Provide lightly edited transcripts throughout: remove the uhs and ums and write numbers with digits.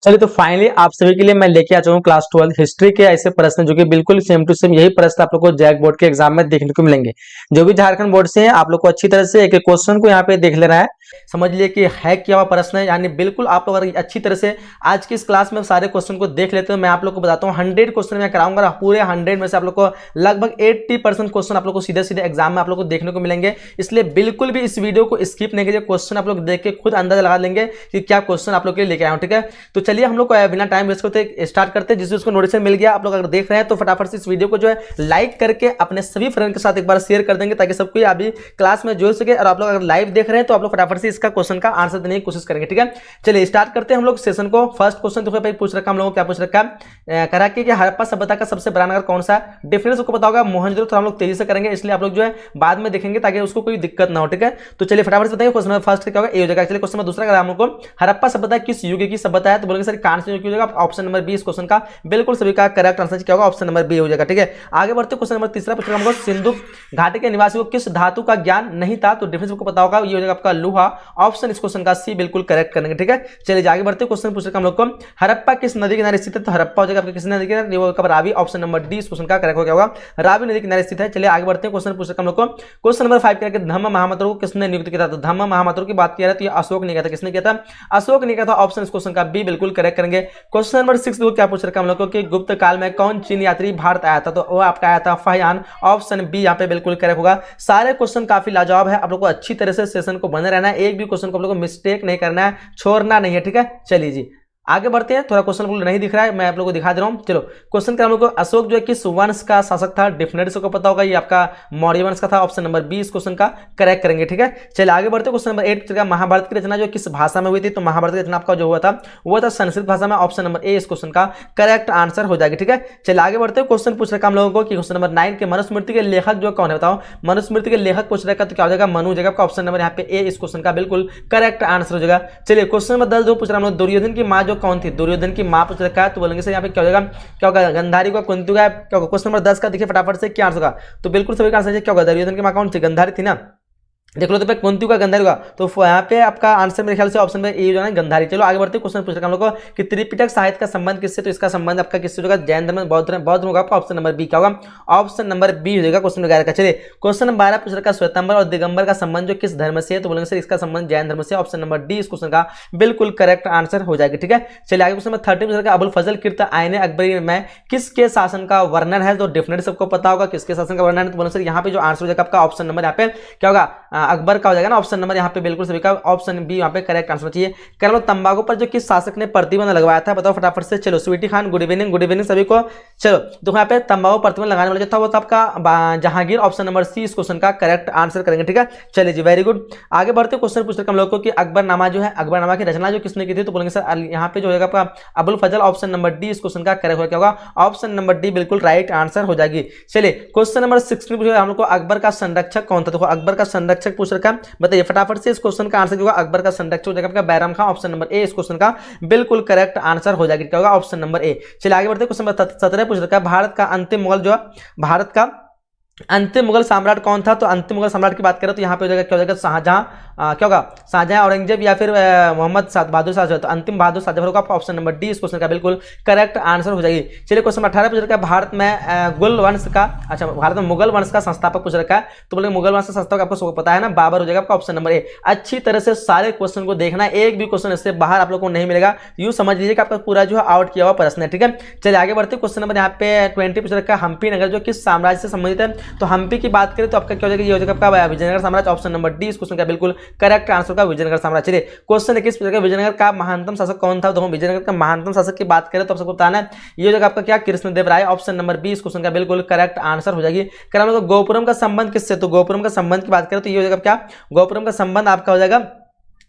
चलिए तो फाइनली आप सभी के लिए मैं लेके आ चुका हूँ क्लास 12 हिस्ट्री के ऐसे प्रश्न जो कि बिल्कुल सेम टू सेम यही प्रश्न आप लोग को जैक बोर्ड के एग्जाम में देखने को मिलेंगे। जो भी झारखंड बोर्ड से हैं आप लोग को अच्छी तरह से एक एक क्वेश्चन को यहाँ पे देख लेना है, समझ लिए कि है क्या हुआ प्रश्न है। यानी बिल्कुल आप लोग अगर अच्छी तरह से आज की इस क्लास में सारे क्वेश्चन को देख लेते हो, मैं आप लोग को बताता हूँ 100 क्वेश्चन मैं कराऊंगा। पूरे 100 में से आप लोग को लगभग 80% क्वेश्चन आप लोग को सीधे सीधे एग्जाम में आप लोग को देखने को मिलेंगे। इसलिए बिल्कुल भी इस वीडियो को स्किप नहीं कीजिए, क्वेश्चन आप लोग देख के खुद अंदाजा लगा लेंगे कि क्या क्वेश्चन आप लोग के लिए लेके आया हूं। ठीक है, तो चलिए हम लोग को बिना टाइम वेस्ट करते स्टार्ट करते हैं। जिससे उसको नोटिफिकेशन मिल गया, आप लोग अगर देख रहे हैं तो फटाफट से इस वीडियो को जो है लाइक करके अपने सभी फ्रेंड के साथ एक बार शेयर कर देंगे ताकि सब कोई अभी क्लास में जुड़ सके। और आप लोग अगर लाइव देख रहे हैं तो आप लोग फटाफट से इसका क्वेश्चन का आंसर देने की कोशिश करेंगे। ठीक है, चलिए स्टार्ट करते हैं हम लोग सेशन को। फर्स्ट क्वेश्चन देखो भाई पूछ रखा हम लोगों को, क्या पूछ रखा है, करा कि हड़प्पा सभ्यता का सबसे बड़ा नगर कौन सा है। डिफरेंस को पता होगा, मोहनजोदड़ो तो हम लोग तेजी से करेंगे इसलिए आप लोग जो है बाद में देखेंगे ताकि उसको कोई दिक्कत ना हो। ठीक है, तो चलिए फटाफट से बताइए क्वेश्चन नंबर फर्स्ट क्या होगा, ए हो जाएगा। चलिए क्वेश्चन नंबर दूसरा अगर हम लोग को हड़प्पा सभ्यता किस युग की सभ्यता है तो बोलेंगे सर कौन से युग की हो जाएगा। ऑप्शन नंबर बी इस क्वेश्चन का बिल्कुल सभी का करेक्ट आंसर क्या होगा, ऑप्शन नंबर बी हो जाएगा। ठीक है, आगे बढ़ते क्वेश्चन नंबर तीसरा पूछा हमको, सिंधु घाटी के निवासियों को किस धातु का ज्ञान नहीं था तो डिफरेंस को पता होगा, ये हो जाएगा आपका लोहा। ऑप्शन इस क्वेश्चन का सी बिल्कुल करेक्ट करेंगे। ठीक है, चलिए आगे बढ़ते क्वेश्चन पूछ रहे हम लोग को, हड़प्पा किस नदी के किनारे स्थित है तो हड़प्पा हो जाएगा आपके किस नदी के किनारे, रावी। ऑप्शन नंबर डी इस क्वेश्चन का करेक्ट हो क्या होगा, रावी नदी के किनारे स्थित है। चलिए आगे बढ़ते हैं क्वेश्चन पूछ रहे हम लोग को, क्वेश्चन नंबर 5 क्या धम्म महामंत्र को किसने नियुक्त किया था तो धम्म महामंत्र की बात किया है तो ये अशोक ने किया था। किसने किया था, अशोक ने किया था। ऑप्शन इस क्वेश्चन का बी बिल्कुल करेक्ट करेंगे। क्वेश्चन नंबर 6 देखो क्या पूछ रखा हम लोग को कि गुप्त काल में कौन चीन यात्री भारत आया था तो वो आपका आया था फाहियान। ऑप्शन बी यहाँ पे बिल्कुल करेक्ट होगा। सारे क्वेश्चन काफी लाजवाब है, आप लोग को अच्छी तरह से सेशन को बने रहना है, एक भी क्वेश्चन को आप लोग को मिस्टेक नहीं करना है, छोड़ना नहीं है। ठीक है, चलिए जी आगे बढ़ते हैं। थोड़ा क्वेश्चन नहीं दिख रहा है, मैं आप लोगों को दिखा दे रहा हूं। चलो क्वेश्चन का हम लोग को, अशोक जो है किस वंश का शासक था, डेफिनेटली सबको पता होगा ये आपका मौर्य वंश का था। ऑप्शन नंबर बी इस क्वेश्चन का करेक्ट करेंगे। ठीक है, चलिए आगे बढ़ते हैं क्वेश्चन नंबर 8 का, महाभारत की रचना जो किस भाषा में हुई थी तो महाभारत की रचना आपका जो हुआ था वो था संस्कृत भाषा में। ऑप्शन नंबर ए इस क्वेश्चन का करेक्ट आंसर हो जाएगी। ठीक है, चलिए आगे बढ़ते हैं क्वेश्चन पूछ रखा हम लोगों को कि क्वेश्चन नंबर 9 के मनुस्मृति के लेखक जो कौन है बताओ। मनुस्मृति के लेखक पूछ रखा तो क्या हो जाएगा, मनु हो जाएगा। ऑप्शन नंबर यहाँ पे ए इस क्वेश्चन का बिल्कुल करेक्ट आंसर हो जाएगा। चलिए क्वेश्चन नंबर 10 जो पूछ रहा हम लोग, दुर्योधन की माँ जो कौन थी, दुर्योधन की मां पूछ रखा है तो बोलेंगे सर यहाँ पे क्या हो जाएगा, क्या होगा, गंधारी का कुंती का क्या होगा। क्वेश्चन नंबर 10 का देखिए फटाफट से क्या आंसर होगा तो बिल्कुल सभी का आंसर क्या होगा, दुर्योधन की मां कौन थी, गंधारी थी ना। देख लो तो कुंती का गंधारी होगा तो यहाँ पे आपका आंसर मेरे ख्याल से ऑप्शन में ए जो है गंधारी। चलो आगे बढ़ते क्वेश्चन पूछ रखा हम लोग को कि त्रिपिटक साहित्य का संबंध किससे तो इसका संबंध आपका किससे होगा, जैन धर्म बौद्ध होगा। आपका ऑप्शन नंबर बी क्या होगा, ऑप्शन नंबर बी हो जाएगा क्वेश्चन 11 का। चलिए क्वेश्चन नंबर 12 पूछ रखा, श्वेतांबर और दिगंबर का संबंध जो किस धर्म से है तो बोलेंगे सर इसका संबंध जैन धर्म से। ऑप्शन नंबर डी इस क्वेश्चन का बिल्कुल करेक्ट आंसर हो जाएगी। ठीक है, चलिए आगे क्वेश्चन नंबर 13 पूछ रखा, अबुल फजल कीर्त आयन अकबरी में किसके शासन का वर्णन है तो डेफिनेटली सबको पता होगा किसके शासन का वर्णन है तो बोलेंगे सर यहाँ पे जो आंसर हो जाएगा आपका ऑप्शन नंबर यहाँ पे क्या होगा, अकबर का हो जाएगा ना। ऑप्शन नंबर यहाँ पे बिल्कुल सभी का ऑप्शन बी यहाँ पे करेक्ट आंसर चाहिए। कह लो तंबाकू पर जो किस शासक ने प्रतिबंध लगवाया था बताओ फटाफट से। चलो स्वीटी खान, गुड इवनिंग सभी को। चलो देखो यहाँ पे तंबाकू प्रतिबंध लगाने वाला जो था वो था आपका जहांगीर। ऑप्शन नंबर सी इस क्वेश्चन का करेक्ट आंसर करेंगे। ठीक है, चलिए जी वेरी गुड। आगे बढ़ते क्वेश्चन पूछ रहे हम लोग को कि अकबरनामा जो है, अकबरनामा की रचना जो किसने की थी तो बोलेंगे सर यहाँ पे जो होगा आपका अबुल फजल। ऑप्शन नंबर डी इस क्वेश्चन का करेक्ट क्या होगा, ऑप्शन नंबर डी बिल्कुल राइट आंसर हो जाएगी। चलिए क्वेश्चन नंबर 16 पूछ रहे हम लोग को, अकबर का संरक्षक कौन था। देखो अकबर का संरक्षक पूछ रखा है, बताइए फटाफट से। इस क्वेश्चन का आंसर होगा अकबर का संरक्षक हो जाएगा आपका Bairam Khan. Option number A इस क्वेश्चन का बिल्कुल करेक्ट आंसर हो जाएगी, क्या होगा, ऑप्शन नंबर ए। चलिए आगे बढ़ते क्वेश्चन नंबर 17 पूछ रखा है, भारत का अंतिम मुगल जो भारत का अंतिम मुगल सम्राट कौन था तो अंतिम मुगल सम्राट की बात करें तो यहाँ पे हो जाएगा क्या हो जाएगा, शाहजहां। क्या होगा, शाहजहां, औरंगजेब या फिर मोहम्मद बहादुर शाह। तो अंतिम बहादुर शाह होगा आपका ऑप्शन नंबर डी इस क्वेश्चन का बिल्कुल करेक्ट आंसर हो जाएगी। चलिए क्वेश्चन 18 पूछ रखा है, भारत में गुल वंश का, अच्छा भारत में मुगल वंश का संस्थापक पूछ रखा है तो बोले मुगल वंश का संस्थापक आपको सबको पता है ना, बाबर हो जाएगा आपका ऑप्शन नंबर ए। अच्छी तरह से सारे क्वेश्चन को देखना, एक भी क्वेश्चन इससे बाहर आप लोग को नहीं मिलेगा, यूं समझ लीजिए कि आपका पूरा जो है आउट किया हुआ प्रश्न है। ठीक है, चलिए आगे बढ़ते क्वेश्चन नंबर यहाँ पे 20 पूछ रखा है, हम्पी नगर जो किस साम्राज्य से संबंधित है तो हम्पी की बात करें तो आपका क्या हो जाएगा, ये हो जाएगा आपका विजयनगर साम्राज्य। ऑप्शन नंबर डी इस क्वेश्चन का बिल्कुल करेक्ट आंसर का विजयनगर साम्राज्य। चलिए क्वेश्चन 21 पूछा, विजयनगर का महानतम शासक कौन था तो विजयनगर का महानतम शासक की बात करें तो सबको बताना है ये हो जाएगा आपका क्या, कृष्णदेव राय। ऑप्शन नंबर बी इस क्वेश्चन का बिल्कुल करेक्ट आंसर हो जाएगी। गोपुरम का संबंध किससे तो गोपुरम का संबंध की बात करें तो ये हो जाएगा क्या, गोपुरम का संबंध आपका हो जाएगा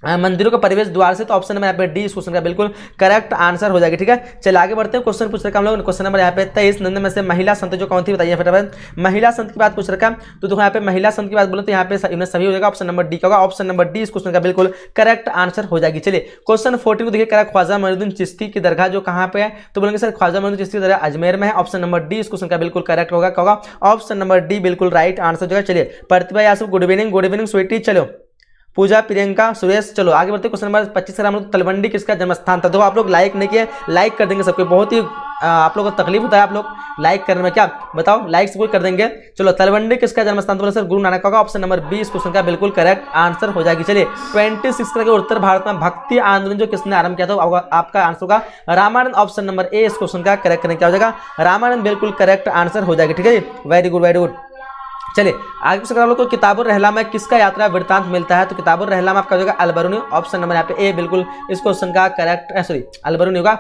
मंदिरों का परिवेश द्वार से। तो ऑप्शन नंबर यहाँ पे डी इस क्वेश्चन का बिल्कुल करेक्ट आंसर हो जाएगी। ठीक है, चलिए आगे बढ़ते हैं क्वेश्चन पूछ रखा हम लोग, क्वेश्चन नंबर यहाँ पे 23 नंद में से महिला संत जो कौन थी बताइए फटाफट। महिला संत की बात पूछ रखा तो देखो यहाँ पे महिला संत की बात बोले तो यहाँ पे इन्हें सभी हो जाएगा, ऑप्शन नंबर डी का होगा, ऑप्शन नंबर डी इस क्वेश्चन का बिल्कुल करेक्ट आंसर हो जाएगी। चलिए क्वेश्चन 14 को देखिए, करा ख्वाजा मोइनुद्दीन चिश्ती की दरगाह जो कहाँ पे है तो बोलेंगे सर ख्वाजा मोइनुद्दीन चिश्ती की दरगाह अजमेर में है। ऑप्शन नंबर डी इस क्वेश्चन का बिल्कुल करेक्ट होगा, ऑप्शन नंबर डी बिल्कुल राइट आंसर जो है। चलिए प्रतिभा यासु, गुड इवनिंग स्वीटी। चलो पूजा, प्रियंका, सुरेश। चलो आगे बढ़ते क्वेश्चन नंबर 25 हम लोग तलवंडी किसका जन्म स्थान था। देखो आप लोग लाइक नहीं किए, लाइक कर देंगे सबके, बहुत ही आप लोगों को तकलीफ होता है आप लोग लाइक करने में, क्या बताओ लाइक से कोई कर देंगे। चलो तलवंडी किसका जन्म स्थान था, सर गुरु नानक का। ऑप्शन नंबर बी इस क्वेश्चन का बिल्कुल करेक्ट आंसर हो जाएगी। चलिए 26 के उत्तर भारत में भक्ति आंदोलन जो किसने आरंभ किया था, आपका आंसर होगा रामानंद। ऑप्शन नंबर ए इस क्वेश्चन का करेक्ट करने क्या हो जाएगा, रामानंद बिल्कुल करेक्ट आंसर हो जाएगी। ठीक है, वेरी गुड वेरी गुड। चलिए आगे से हम लोग को किताबुर रहला में किसका यात्रा वृत्तांत मिलता है, तो किताबुर रहला में आपका हो जाएगा अलबरूनी। ऑप्शन नंबर यहाँ पे ए बिल्कुल इस क्वेश्चन का करेक्ट, सॉरी अलबरूनी होगा।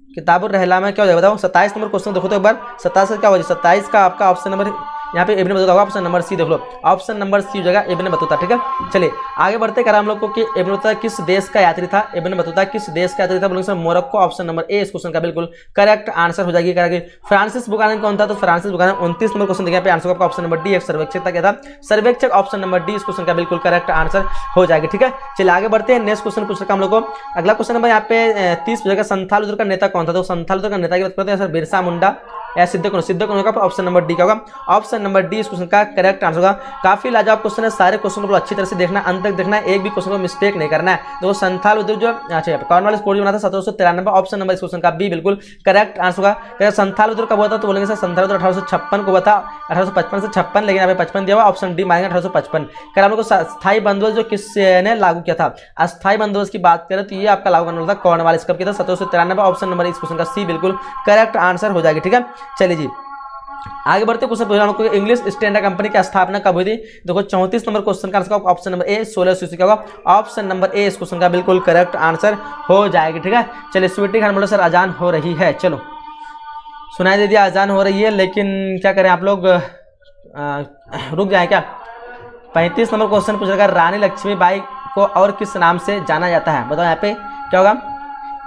किताबुर रहला में क्या हो जाएगा बताओ, 27 नंबर क्वेश्चन देखो तो एक बार, 27 क्या हो जाएगा, 27 का आपका ऑप्शन नंबर यहाँ पे इब्न बतूता होगा। ऑप्शन नंबर सी देख लो, ऑप्शन नंबर सी हो जाएगा इब्न बतूता। ठीक है, चलिए आगे बढ़ते कर हम लोग को कि इब्न बतूता किस देश का यात्री था, इब्न बतूता किस देश का यात्री था, बोलेंगे sir Morocco. Option number A इस क्वेश्चन का बिल्कुल करेक्ट आंसर हो जाएगी। करेक्ट। फ्रांसिस बुकानन कौन था, तो फ्रांसिस बुकानन 29 नंबर क्वेश्चन देखिए यहाँ पे आंसर आपका ऑप्शन नंबर डी एक सर्वेक्षक था, क्या था सर्वेक्षक। ऑप्शन नंबर डी इस क्वेश्चन का बिल्कुल करेक्ट आंसर हो जाएगी। ठीक है, चलिए आगे बढ़ते हैं, नेक्स्ट क्वेश्चन पूछ रखा हम लोग को। अगला क्वेश्चन नंबर यहाँ पे 30 पूछेगा संथाल उद्र का नेता कौन था, तो संथाल उद्र का नेता की बात करते हैं सर बिरसा मुंडा या सिद्धकौन होगा। ऑप्शन नंबर डी का होगा, ऑप्शन नंबर डी इस क्वेश्चन का करेक्ट आंसर होगा। काफी लाजवाब क्वेश्चन है, सारे क्वेश्चन को अच्छी तरह से देखना, अंत तक देखना है, एक भी क्वेश्चन को मिस्टेक नहीं करना है। तो संथाल उद्योग जो अच्छा कॉर्नवालिस कोड जो बना था 1793, ऑप्शन नंबर इस क्वेश्चन का बी बिल्कुल करेक्ट आंसर होगा। संथाल उद्योग कब हुआ था, तो बोलेंगे सर संथाल उद्योग 1856 को हुआ था, 1855 से 56, लेकिन यहाँ पे 55 दिया हुआ, ऑप्शन डी मारेंगे 1855। कर हम लोग को स्थायी बंदोबस्त जो किसने लागू किया था, अस्थायी बंदोबस्त की बात करें तो ये आपका लागू करना था कॉर्नवालिस, कब किया था 1793। ऑप्शन नंबर इस क्वेश्चन का सी बिल्कुल करेक्ट आंसर हो जाएगी। ठीक है, चलिए जी आगे बढ़ते क्वेश्चन पूछ रहा हूं, इंग्लिश स्टैंडर्ड कंपनी की स्थापना कब हुई थी। देखो 34 नंबर क्वेश्चन का आंसर ऑप्शन नंबर ए 1600 ईस्वी का होगा। ऑप्शन नंबर ए इस क्वेश्चन का बिल्कुल करेक्ट आंसर हो जाएगी। ठीक है, चलिए स्वीटी खान बोलो सर अजान हो रही है। चलो सुनाई दे दिया अजान हो रही है, लेकिन क्या करें आप लोग रुक जाए क्या। 35 नंबर क्वेश्चन पूछ रहा है रानी लक्ष्मीबाई को और किस नाम से जाना जाता है, बताओ यहाँ पे क्या होगा।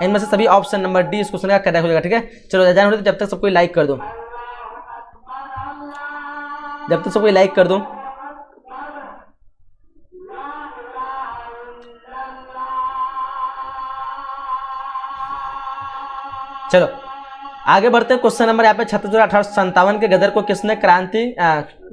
इनमें से सभी ऑप्शन नंबर डी इस क्वेश्चन का करेक्ट हो जाएगा। ठीक है, चलो अजान हो रही है, जब तक सबको लाइक कर दो, जब तक सबको लाइक कर दो। चलो आगे बढ़ते हैं क्वेश्चन नंबर यहाँ पे 36 1857 के गदर को किसने क्रांति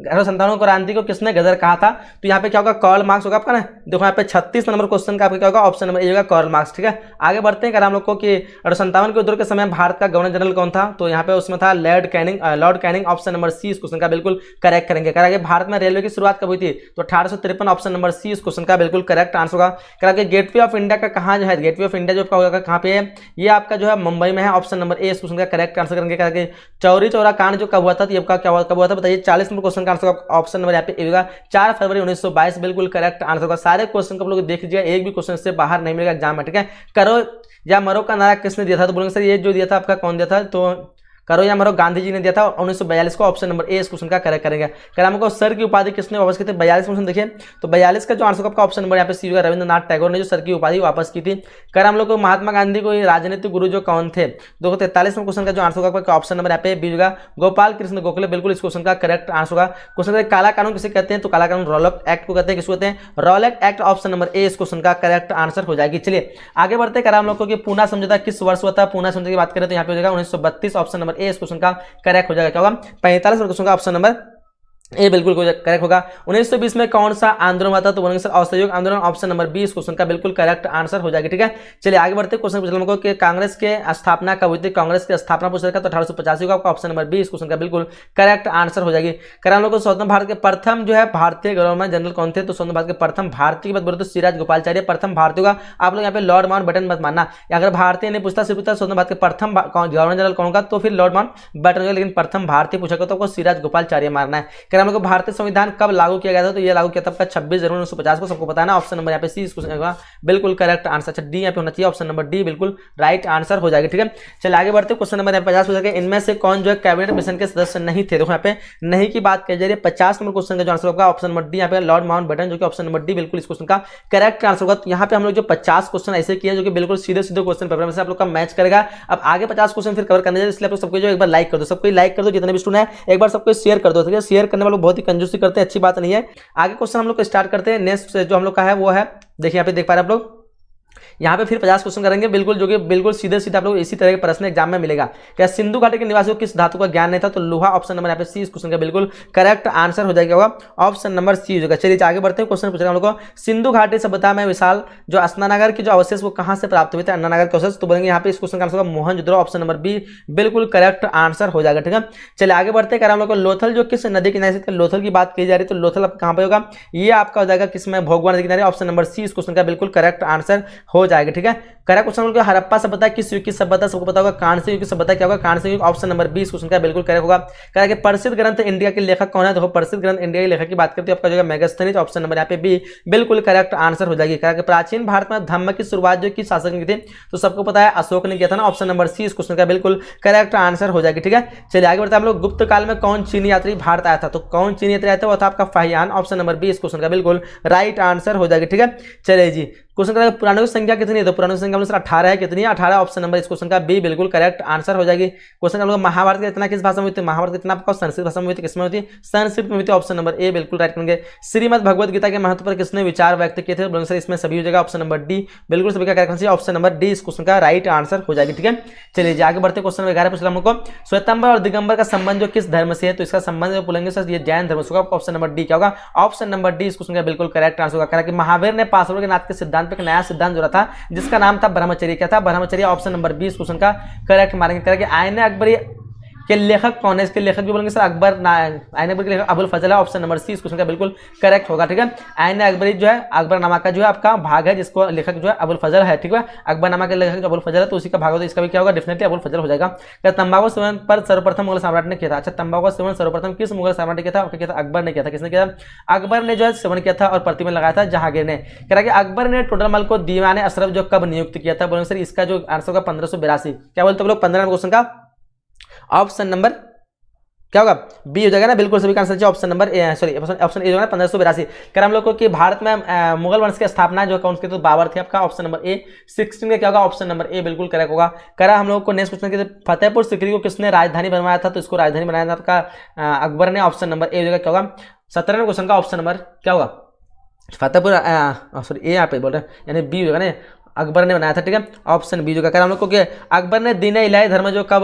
1857 क्रांति को किसने गदर कहा था, तो यहाँ पे क्या होगा कार्ल मार्क्स होगा आपका ना। देखो यहाँ पे 36 नंबर क्वेश्चन का आपका क्या होगा, ऑप्शन नंबर ए होगा कार्ल मार्क्स। ठीक है, आगे बढ़ते हैं हम लोग को कि 1857 के युद्ध के समय भारत का गवर्नर जनरल कौन था, तो यहाँ पे उसमें था Lord Canning. Option number C इस क्वेश्चन का बिल्कुल करेक्ट करेंगे। करागे भारत में रेलवे की शुरुआत कब हुई थी, तो 1853। ऑप्शन नंबर सी इस क्वेश्चन का बिल्कुल करेक्ट आंसर होगा। करागे गेटवे ऑफ इंडिया का कहाँ जो है, गेटवे ऑफ इंडिया जो आपका होगा कहाँ पे है, ये आपका जो है मुंबई में है। ऑप्शन नंबर ए इस क्वेश्चन का करेक्ट आंसर करेंगे। करागे चौरी चौरा कांड जो कब हुआ था, ये कब हुआ था बताइए। 40 नंबर क्वेश्चन का आंसर ऑप्शन नंबर यहाँ पे होगा 4 फरवरी 1922 बिल्कुल करेक्ट आंसर होगा। सारे क्वेश्चन को आप लोग देख लीजिएगा, एक भी क्वेश्चन से बाहर नहीं मिलेगा एग्जाम में। ठीक है, करो या मरो का नारा किसने दिया था, तो बोलेंगे सर ये जो दिया था आपका कौन दिया था, तो करो या मरो गांधी जी ने दिया था 1942 को। ऑप्शन नंबर ए इस क्वेश्चन का करेक्ट करेंगे। कर हमको सर की उपाधि किसने वापस की थी, 42 क्वेश्चन देखिए, तो 42 का जो आंसर आपका ऑप्शन नंबर यहाँ पे सी होगा, रविंद्रनाथ टैगोर ने जो सर की उपाधि वापस की थी। कर हम लोग को महात्मा गांधी को राजनीतिक गुरु जो कौन थे, 243 क्वेश्चन का जो आंसर होगा ऑप्शन नंबर यहाँ पे बी होगा, गोपाल कृष्ण गोखले बिल्कुल इस क्वेश्चन का करेक्ट आंसर होगा। क्वेश्चन काला कानून किसे कहते हैं, तो काला कानून रॉलेट एक्ट को कहते हैं, किसको कहते हैं Rowlatt act. Option number A इस क्वेश्चन का करेक्ट आंसर हो जाएगी। चलिए आगे बढ़ते कर हम लोग को कि पूना समझौता किस वर्ष हुआ था, पूना समझौते की बात करें तो यहाँ पे हो जाएगा 1932। ऑप्शन नंबर ए इस क्वेश्चन का करेक्ट हो जाएगा। क्या होगा 45 क्वेश्चन का ऑप्शन नंबर ये बिल्कुल करेक्ट होगा। 1920 में कौन सा आंदोलन हुआ था, तो बोलेंगे सर असहयोग आंदोलन। ऑप्शन नंबर बी इस क्वेश्चन का बिल्कुल करेक्ट आंसर हो जाएगी। ठीक है, चलिए आगे बढ़ते क्वेश्चन पूछ रहा हूं कि कांग्रेस के स्थापना कब हुई थी, कांग्रेस की स्थापना पूछ रखा तो 1885 का। ऑप्शन नंबर बी इस क्वेश्चन का बिल्कुल करेक्ट आंसर हो जाएगी। कर हम लोग को स्वतंत्र भारत के प्रथम जो है भारतीय गवर्नर जनरल कौन थे, तो स्वतंत्र भारत के प्रथम भारतीय की बात बोले तो सिराज गोपालाचार्य प्रथम भारतीय का। आप लोग यहाँ पे लॉर्ड माउंट बैटन मत मानना, अगर भारतीय नहीं पूछता सिर्फ पूछता स्वतंत्र भारत के प्रथम गवर्नर जनरल कौन होगा, तो फिर लॉर्ड माउंट बैटन, लेकिन प्रथम भारतीय पूछा तो आपको सिराज गोपालाचार्य मारना है। कर हम लोग को भारतीय संविधान कब लागू किया गया था, तो ये लागू किया था आपका 26 जनवरी 1950 को, सबको पता है ना। ऑप्शन नंबर यहाँ पे सी इसको बिल्कुल करेक्ट आंसर। अच्छा डी यहाँ पे होना चाहिए, ऑप्शन नंबर डी बिल्कुल राइट आंसर हो जाएगा। ठीक है, चलिए आगे बढ़ते क्वेश्चन नंबर 50 हो जाएगा, इनमें से कौन जो है कैबिनेट मिशन के सदस्य नहीं थे। देखो यहाँ पे नहीं की बात की जा रही है। 50 नंबर क्वेश्चन का जो आंसर होगा ऑप्शन नंबर डी यहाँ पे लॉर्ड माउंट बैटन, जो कि ऑप्शन नंबर डी बिल्कुल इस क्वेश्चन का करेक्ट आंसर होगा। यहाँ पे हम लोग जो 50 क्वेश्चन ऐसे किए जो कि बिल्कुल सीधे सीधे क्वेश्चन पेपर में से आप लोग का मैच करेगा। अब आगे 50 क्वेश्चन फिर कवर करने जाए, इसलिए आप लोग सबको जो एक बार लाइक कर दो, सबको लाइक कर दो, जितने भी स्टूडेंट है एक बार सबको शेयर कर दो। ठीक है, शेयर करने वाले बहुत ही कंजूसी करते हैं, अच्छी बात नहीं है। आगे क्वेश्चन हम लोग स्टार्ट करते हैं। नेक्स्ट जो हम लोग का है वो है, देखिए यहाँ पे देख पा रहे हैं आप लोग यहाँ पे फिर 50 क्वेश्चन करेंगे बिल्कुल, जो कि बिल्कुल सीधे सीधे आप लोग इसी तरह के प्रश्न एग्जाम में मिलेगा। क्या सिंधु घाटी के निवासियों को किस धातु का ज्ञान नहीं था? तो लोहा ऑप्शन नंबर यहाँ पे सी इस क्वेश्चन का बिल्कुल करेक्ट आंसर हो जाएगा, होगा ऑप्शन नंबर सी हो जाएगा। चलिए आगे बढ़ते हैं, क्वेश्चन पूछ रहे हैं हम लोग को, सिंधु घाटी सभ्यता में विशाल जो अस्नानगर के जो अवशेष वो कहाँ से प्राप्त हुए थे? अन्नानगर के अवशेष। तो बोलेंगे यहाँ पे इस क्वेश्चन का आंसर होगा मोहनजोदड़ो, ऑप्शन नंबर बी बिल्कुल करेक्ट आंसर हो जाएगा। ठीक है, चलिए आगे बढ़ते हैं। हम लोग को लोथल जो किस नदी किनारे से लोथल की बात की जा रही है, तो लोथल अब कहाँ पे होगा? ये आपका हो जाएगा किसमें? भोगवा नदी किनारे, ऑप्शन नंबर सी इस क्वेश्चन का बिल्कुल करेक्ट आंसर हो जाएगा। ठीक है, करेक्ट क्वेश्चन बोल के हड़प्पा सभ्यता किस युग की सभ्यता? सबको पता होगा कांस्य युग की सभ्यता क्या होगा? कांस्य युग, ऑप्शन नंबर 20 क्वेश्चन का बिल्कुल करेक्ट होगा। कह कि प्रसिद्ध ग्रंथ इंडिया के लेखक कौन है? देखो प्रसिद्ध ग्रंथ इंडिया के लेखक की बात करते हैं आपका जो है मेगास्थनीज, ऑप्शन नंबर यहाँ पे बी बिल्कुल करेक्ट आंसर हो जाएगी। कहा कि प्राचीन भारत में धर्म की शुरुआत जो की शासक ने की थी, तो सबको पता है अशोक ने किया था ना, ऑप्शन नंबर सी इस क्वेश्चन का बिल्कुल करेक्ट आंसर हो जाएगी। ठीक है, चलिए आगे बढ़ते हैं हम लोग। गुप्त काल में कौन चीनी यात्री भारत आया था? तो कौन चीनी यात्री आया था? वो था आपका फाहियान, ऑप्शन नंबर बी इस क्वेश्चन का बिल्कुल राइट आंसर हो जाएगी। ठीक है, चलिए जी क्वेश्चन का पुराणों की संख्या कितनी है? तो पुराणों की संख्या अनुसार 18 है, कितनी है? 18, ऑप्शन नंबर इस क्वेश्चन का बी बिल्कुल करेक्ट आंसर हो जाएगी। क्वेश्चन हम लोग महाभारत की रचना किस भाषा में हुई थी? महाभारत की रचना आपका संस्कृत भाषा में हुई थी, किसमें हुई थी? संस्कृत में हुई थी, ऑप्शन नंबर ए बिल्कुल राइट करेंगे। श्रीमद् भगवद गीता के महत्व पर किसने विचार व्यक्त किए थे? सर इसमें सभी हो जाएगा, ऑप्शन नंबर डी बिल्कुल सभी का correct answer, option number D इस क्वेश्चन का राइट आंसर हो जाएगी। ठीक है, चलिए आगे बढ़ते क्वेश्चन 11 पूछ रहा हमको, श्वेतांबर और दिगंबर का संबंध जो किस धर्म से है? तो इसका संबंध जो बोलेंगे सर ये जैन धर्म से होगा, ऑप्शन नंबर डी क्या होगा? ऑप्शन नंबर डी इस क्वेश्चन का बिल्कुल करेक्ट आंसर होगा। कहा कि महावीर ने पार्श्व के नाथ के सिद्धांत पर एक नया सिद्धांत जोड़ा था जिसका नाम था ब्रह्मचर्य। क्या था? ब्रह्मचर्य, ऑप्शन नंबर 20 क्वेश्चन का करेक्ट मारेंगे। करेक्ट आईने अकबरी के लेखक कौन है? इसके लेखक भी बोलेंगे सर अकबर, आईने अकबर के लेखक अबुल फजल है, ऑप्शन नंबर सी इस क्वेश्चन का बिल्कुल करेक्ट होगा। ठीक है, आईने अकबरी जो है अकबरनामा का जो है आपका भाग है, जिसको लेखक जो है अबुल फजल है। ठीक है, अकबरनामा के लेखक जो अबुल फजल है, तो उसी का भाग होगा, इसका भी क्या होगा? डेफिनेटली अबुल फजल हो जाएगा। क्या तंबाकू सेवन पर सर्वप्रथम मुगल सम्राट ने किया था? अच्छा, तंबाकू सेवन सर्वप्रथम किस मुगल सम्राट ने किया था? किया था अकबर ने किया था। किसने किया था? अकबर ने जो है सेवन किया था और प्रतिमा लगाया था जहांगीर ने। कह रहा कि अकबर ने टोडरमल को दीवाने अशरफ जो कब नियुक्त किया था? बोलेंगे सर इसका जो आंसर होगा 1582। क्या बोलते हैं लोग? 15 क्वेश्चन का ऑप्शन नंबर क्या होगा? बी हो जाएगा ना, बिल्कुल सभी का answer option number sorry option A जो है 1582। कर हम लोग को कि भारत में मुगल वंश की स्थापना जो कौन सी? तो बाबर थी, आपका ऑप्शन नंबर ए 16 का क्या होगा? ऑप्शन नंबर ए बिल्कुल करेक्ट होगा। करा हम लोग को नेक्स्ट क्वेश्चन के फतेहपुर सीकरी को किसने राजधानी बनवाया था? तो इसको राजधानी बनाया था अकबर ने, ऑप्शन नंबर ए हो जाएगा। क्या होगा? 17वें क्वेश्चन का ऑप्शन नंबर क्या होगा? फतेहपुर सॉरी ए यहाँ पे बोल रहे हैं, यानी बी होगा ना, अकबर ने बनाया था। ठीक है, ऑप्शन बी जो क्या हम लोग को कि अकबर ने दीन इलाही धर्म जो कब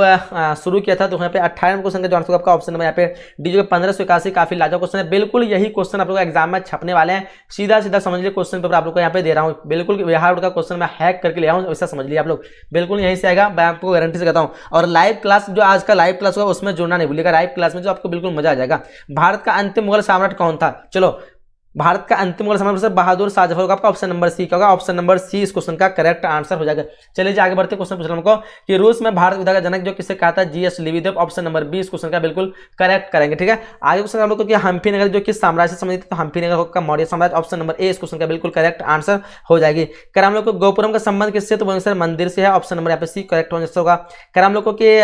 शुरू किया था? तो यहाँ पे 28वें क्वेश्चन का जो आंसर आपका ऑप्शन नंबर यहाँ पे डी जो 1581 काफी लाजवाब क्वेश्चन है। बिल्कुल यही क्वेश्चन आप लोग एग्जाम में छपने वाले हैं, सीधा सीधा समझ लीजिए क्वेश्चन पेपर आप लोग को यहाँ पे दे रहा हूँ, बिल्कुल बिहार का क्वेश्चन मैं हैक करके ले आऊँ, वैसा समझ लिया आप लोग, बिल्कुल यहीं से आएगा, मैं आपको गारंटी से कहता हूँ। और लाइव क्लास जो आज का लाइव क्लास होगा उसमें जुड़ना नहीं भूलिएगा, लाइव क्लास में जो आपको बिल्कुल मजा आ जाएगा। भारत का अंतिम मुगल सम्राट कौन था? चलो, भारत का अंतिम मुगल सम्राट बहादुर शाह जफर का आपका ऑप्शन नंबर सी क्या होगा? ऑप्शन नंबर सी इस क्वेश्चन का करेक्ट आंसर हो जाएगा। चलिए जी आगे बढ़ते क्वेश्चन पूछ रहा हूं हमको कि रूस में भारत विधा का जनक जो किसे कहा था? जीएस लिविदेव, ऑप्शन नंबर बी इस क्वेश्चन का बिल्कुल करेक्ट करेंगे। ठीक है, आगे क्वेश्चन हम लोग को हम्पी नगर जो किस साम्राज्य से संबंधित? तो हम्पी नगर का मौर्य साम्राज्य, ऑप्शन नंबर ए इस क्वेश्चन का बिल्कुल करेक्ट आंसर हो जाएगी। कर हम लोग को गोपुरम का संबंध किससे? तो सर मंदिर से है, ऑप्शन नंबर यहाँ पे सी करेक्ट होगा। कर हम लोग को कि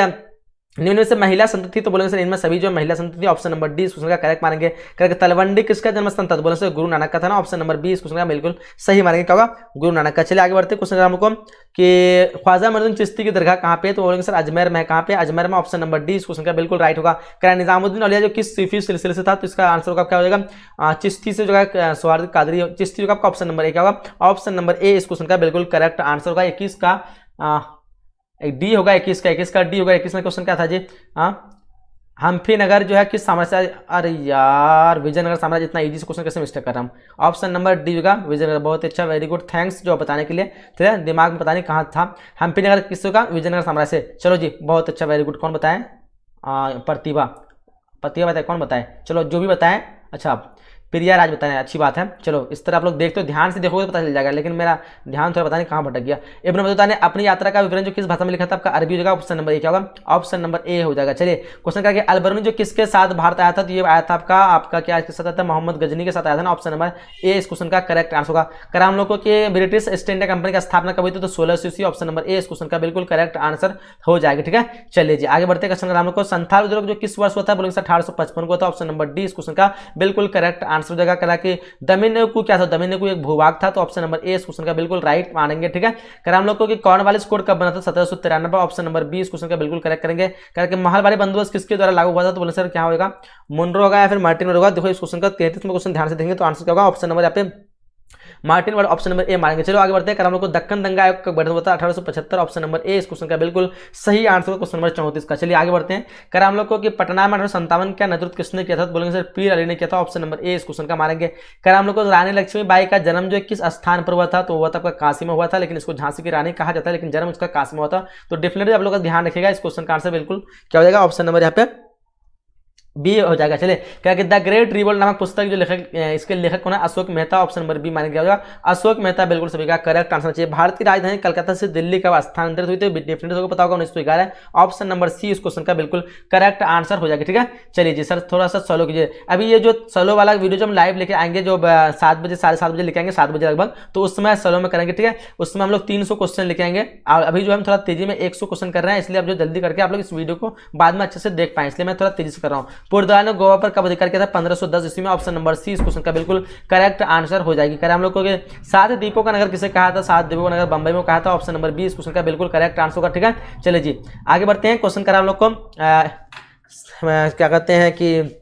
निम्न से महिला संतति? तो बोलेंगे सर इनमें सभी जो महिला संतति, ऑप्शन नंबर डी इस क्वेश्चन का करेक्ट मानेंगे। करके तलवंडी किसका जन्म स्थान था? तो बोलेंगे सर गुरु नानक का था ना, ऑप्शन नंबर बी इस क्वेश्चन का बिल्कुल सही मानेंगे। क्या होगा? गुरु नानक का। चलिए आगे बढ़ते क्वेश्चन हमको कि ख्वाजा मोइनुद्दीन चिश्ती की दरगाह कहाँ पे? तो बोलेंगे सर अजमेर में। कहाँ पे? अजमेर में, ऑप्शन नंबर डी इस क्वेश्चन का बिल्कुल राइट होगा। कह निजामुद्दीन औलिया जो किस सूफी सिलसिले से था? तो इसका आंसर होगा क्या हो जाएगा? चिश्ती से जो है सवारद कादरी चिश्ती जो आपका ऑप्शन नंबर ए क्या होगा? ऑप्शन नंबर ए इस क्वेश्चन का बिल्कुल करेक्ट आंसर होगा। 21 का डी होगा, 21 का डी होगा। 21 में क्वेश्चन क्या था जी? हम्पी नगर जो है किस साम्राज्य? अरे यार विजयनगर साम्राज्य, इतना इजी से क्वेश्चन कैसे मिस्टेक कर रहा हूँ? ऑप्शन नंबर डी होगा विजयनगर। बहुत अच्छा, वेरी गुड, थैंक्स जो बताने के लिए। ठीक है, दिमाग में पता नहीं कहाँ था। हम्पी नगर किस होगा? विजयनगर साम्राज्य से। चलो जी बहुत अच्छा, वेरी गुड। कौन बताए? प्रतिभा बताए, कौन बताए? चलो जो भी बताएं। अच्छा प्रिया राज बताएं, अच्छी बात है। चलो इस तरह आप लोग देखते हो, ध्यान से देखोगे तो पता चल जाएगा, लेकिन मेरा ध्यान थोड़ा पता नहीं कहाँ भटक गया। इब्न बतूता ने अपनी यात्रा का विवरण जो किस भाषा में लिखा था? आपका अरबी हो जाएगा, ऑप्शन नंबर ए क्या होगा? ऑप्शन नंबर ए हो जाएगा। चलिए क्वेश्चन करके अलबरूनी जो किसके साथ भारत आया था? तो ये आया था आपका क्या किसके साथ आया था? मोहम्मद गजनी के साथ आया था ना, ऑप्शन नंबर ए इस क्वेश्चन का करेक्ट आंसर होगा। करा हम लोग को कि ब्रिटिश ईस्ट इंडिया कंपनी का स्थापना कब हुई थी? तो 1680, ऑप्शन नंबर ए इस क्वेश्चन का बिल्कुल करेक्ट आंसर हो जाएगा। ठीक है, चलिए जी आगे बढ़ते क्वेश्चन हम लोग को संथाल उद्योग जो किस वर्ष हुआ था? बोलेंगे 1855 को था, ऑप्शन नंबर डी इस क्वेश्चन का बिल्कुल करेक्ट आंसर हो जाएगा। करा कि दमिनकू क्या था? दमिनकू एक भूभाग था, तो ऑप्शन नंबर ए इस क्वेश्चन का बिल्कुल राइट मानेंगे। ठीक है, कर हम लोग को कि कॉर्नवालिस कोड कब बना था? 1793, ऑप्शन नंबर बी इस क्वेश्चन का बिल्कुल करेक्ट करेंगे। करके महलबारी बंदोबस्त किसके द्वारा लागू हुआ था? तो बोले सर क्या होगा? मुनरो होगा या फिर मार्टिन होगा? देखो इस क्वेश्चन का 33वां क्वेश्चन ध्यान से देखेंगे तो आंसर क्या होगा? ऑप्शन नंबर यहाँ पे Martin word option number A मारेंगे। चलो आगे बढ़ते हैं। हम लोग को दक्कन दंगा आयोग कब गठन हुआ था? 1875, ऑप्शन नंबर ए इस क्वेश्चन का बिल्कुल सही आंसर। क्वेश्चन नंबर 34 का। चलिए आगे बढ़ते हैं। कर हम लोग को कि पटना में 1857 का नेतृत्व किसने किया था? तो बोलेंगे सर पीर अली ने किया था, ऑप्शन नंबर ए इस क्वेश्चन का मारेंगे। कर हम लोग को रानी लक्ष्मीबाई का जन्म जो किस स्थान पर हुआ था? तो हुआ था आपका काशी में हुआ था, लेकिन इसको झांसी की रानी कहा जाता है, लेकिन जन्म इसका काशी में हुआ था। तो डेफिनेटली आप लोग का ध्यान रखिएगा, इस क्वेश्चन का आंसर बिल्कुल क्या हो जाएगा? ऑप्शन नंबर यहाँ पे बी हो जाएगा। चले क्या कि द ग्रेट रिवोल्ट नामक पुस्तक जो लेखक इसके लेखक कौन है? Ashok Mehta, option number B माना गया। अशोक मेहता बिल्कुल सभी का करेक्ट आंसर चाहिए। भारत की राजधानी कलकत्ता से दिल्ली कब स्थानांतरित हुई थी? डेफिनेटली को पता होगा 1911, ऑप्शन नंबर सी इस क्वेश्चन का बिल्कुल करेक्ट आंसर हो जाएगा। ठीक है, चलिए जी सर थोड़ा सा सोलो कीजिए। अभी ये जो सोलो वाला वीडियो जो हम लाइव लेके आएंगे, जो 7 बजे 7:30 बजे लेके आएंगे, 7 बजे लगभग, तो उस समय सोलो में करेंगे। ठीक है, उसमें हम लोग 300 क्वेश्चन लेके आएंगे। अभी जो हम थोड़ा तेजी में 100 क्वेश्चन कर रहे हैं, इसलिए आप जो जल्दी करके आप लोग इस वीडियो को बाद में अच्छे से देख पाए, इसलिए मैं थोड़ा तेजी से कर रहा हूँ। पुर्तगाल ने गोवा पर कब अधिकार किया था? 1510 ईस्वी में, ऑप्शन नंबर सी इस क्वेश्चन का बिल्कुल करेक्ट आंसर हो जाएगी। करें हम लोग को 7 द्वीपों का नगर किसे कहा था? 7 द्वीपों का नगर बंबई में कहा था, ऑप्शन नंबर बी इस क्वेश्चन का बिल्कुल करेक्ट आंसर होगा। ठीक है, चलिए जी आगे बढ़ते हैं। क्वेश्चन करा हम लोग को क्या कहते हैं कि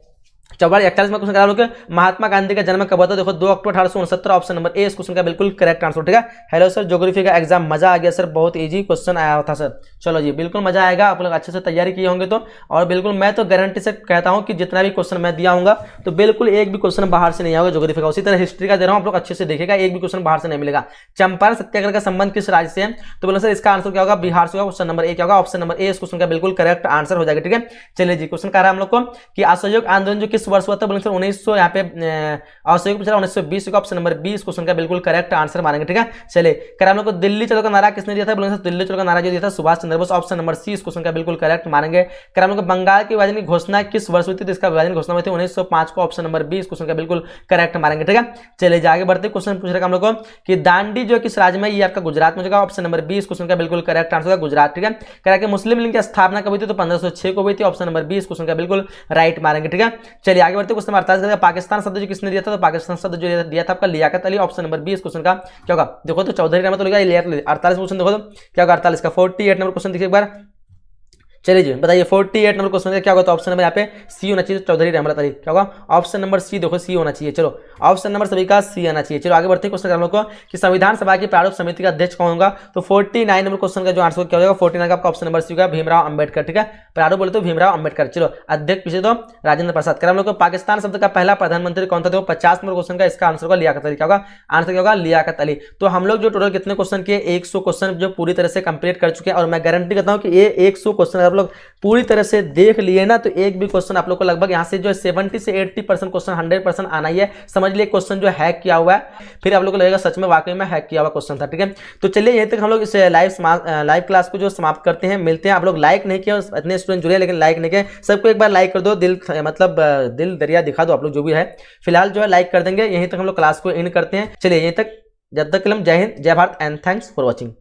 41 में क्वेश्चन करा लोग महात्मा गांधी का जन्म कब हुआ था? देखो 2 अक्टूबर 1869, ऑप्शन नंबर ए इस क्वेश्चन का बिल्कुल करेक्ट आंसर। ठीक है, हेलो सर ज्योग्राफी का एग्जाम मजा आ गया सर, बहुत इजी क्वेश्चन आया था सर। चलो जी बिल्कुल मजा आएगा, आप लोग अच्छे से तैयारी किए होंगे तो। और बिल्कुल मैं तो गारंटी से कहता हूं कि जितना भी क्वेश्चन मैं दिया हूंगा तो बिल्कुल एक भी क्वेश्चन बाहर से नहीं आएगा ज्योग्राफी का। उसी तरह हिस्ट्री का दे रहा हूं, आप लोग अच्छे से देखिएगा, एक भी क्वेश्चन बाहर से नहीं मिलेगा। चंपारण सत्याग्रह का संबंध किस राज्य से है? तो बोलो सर इसका आंसर क्या होगा? बिहार से होगा, क्वेश्चन नंबर ए क्या होगा? ऑप्शन नंबर ए इस क्वेश्चन का बिल्कुल करेक्ट आंसर हो जाएगा। ठीक है, चलिए जी क्वेश्चन कह रहा है हम लोग को कि असहयोग आंदोलन जो किस वर्ष हुआ था? बोले सर 1900 यहाँ पे असहयोग पिछड़ा 1920 का, ऑप्शन नंबर बी इस क्वेश्चन का बिल्कुल करेक्ट आंसर मानेंगे। ठीक है, चलिए कर हम लोग को दिल्ली चलो का नारा किसने दिया था? बोलेंगे सर दिल्ली चलो का नारा जो दिया था Subhash Chandra Bose, option number C इस क्वेश्चन का बिल्कुल करेक्ट मानेंगे। कर हम लोग को बंगाल के विभाजन की घोषणा किस वर्ष हुई थी? तो इसका विभाजन घोषणा हुई थी 1905 को, ऑप्शन नंबर बी इस क्वेश्चन का बिल्कुल करेक्ट मानेंगे। ठीक है, चलिए आगे बढ़ते क्वेश्चन पूछ रहे हम लोग को कि दांडी जो किस राज्य में? ये आपका गुजरात में होगा, ऑप्शन नंबर बी इस क्वेश्चन का बिल्कुल करेक्ट आंसर होगा गुजरात। ठीक है, कह के मुस्लिम लीग की स्थापना कब हुई थी? तो 1506 को हुई थी, ऑप्शन नंबर बी इस क्वेश्चन का बिल्कुल राइट मारेंगे। ठीक है, चलिए आगे बढ़ते क्वेश्चन 48 पाकिस्तान शब्द जो किसने दिया था? तो पाकिस्तान शब्द जो दिया था आपका Liaquat Ali, option number B इस क्वेश्चन का क्या होगा? देखो तो चौधरी रहमत अली 48 क्वेश्चन देखो तो क्या होगा? 48 का 48 नंबर क्वेश्चन देखिए एक बार। चलिए जी बताइए 48 नंबर क्वेश्चन क्या होगा? तो ऑप्शन नंबर यहाँ पे सी होना चाहिए, चौधरी रहमत अली क्या होगा? ऑप्शन नंबर सी देखो सी होना चाहिए। चलो ऑप्शन नंबर सभी का सी आना चाहिए। चलो आगे बढ़ते हैं क्वेश्चन हम लोग को कि संविधान सभा की प्रारूप समिति का अध्यक्ष कौन होगा? तो 49 नंबर क्वेश्चन का जो आंसर क्या होगा? 49 का आपका ऑप्शन नंबर सी होगा भीमराव अंबेडकर। ठीक है, प्रारूप बोले तो भीमराव अंबेडकर। चलो अध्यक्ष पीछे तो राजेंद्र प्रसाद। कर हम लोग को पाकिस्तान शब्द का पहला प्रधानमंत्री कौन था? देखो 50 नंबर क्वेश्चन का इसका आंसर होगा लियाकत अली। क्या होगा आंसर? क्या होगा? लियाकत अली। तो हम लोग जो टोटल कितने क्वेश्चन किए? 100 क्वेश्चन जो पूरी तरह से कंप्लीट कर चुके हैं, और मैं गारंटी करता हूं कि ये 100 क्वेश्चन आप लोग पूरी तरह से देख लिए ना, तो एक भी क्वेश्चन आप लोग को लगभग यहाँ से जो 70 से 80% क्वेश्चन 100% आना ही है। समझ लिए क्वेश्चन जो हैक किया हुआ है, फिर आप लोग को लगेगा सच में वाकई में हैक किया हुआ क्वेश्चन था। ठीक है, तो चलिए यहीं तक हम लोग इस लाइव क्लास को जो समाप्त करते हैं। मिलते हैं, आप लोग लाइक नहीं किया, इतने स्टूडेंट जुड़े लेकिन लाइक नहीं किए, सबको एक बार लाइक कर दो, दिल मतलब दिल दरिया दिखा दो आप लोग जो भी है। फिलहाल जो है लाइक कर देंगे। यहीं तक हम लोग क्लास को एंड करते हैं। चलिए यहीं तक, जब तक के लिए जय हिंद, जय Bharat and thanks for watching.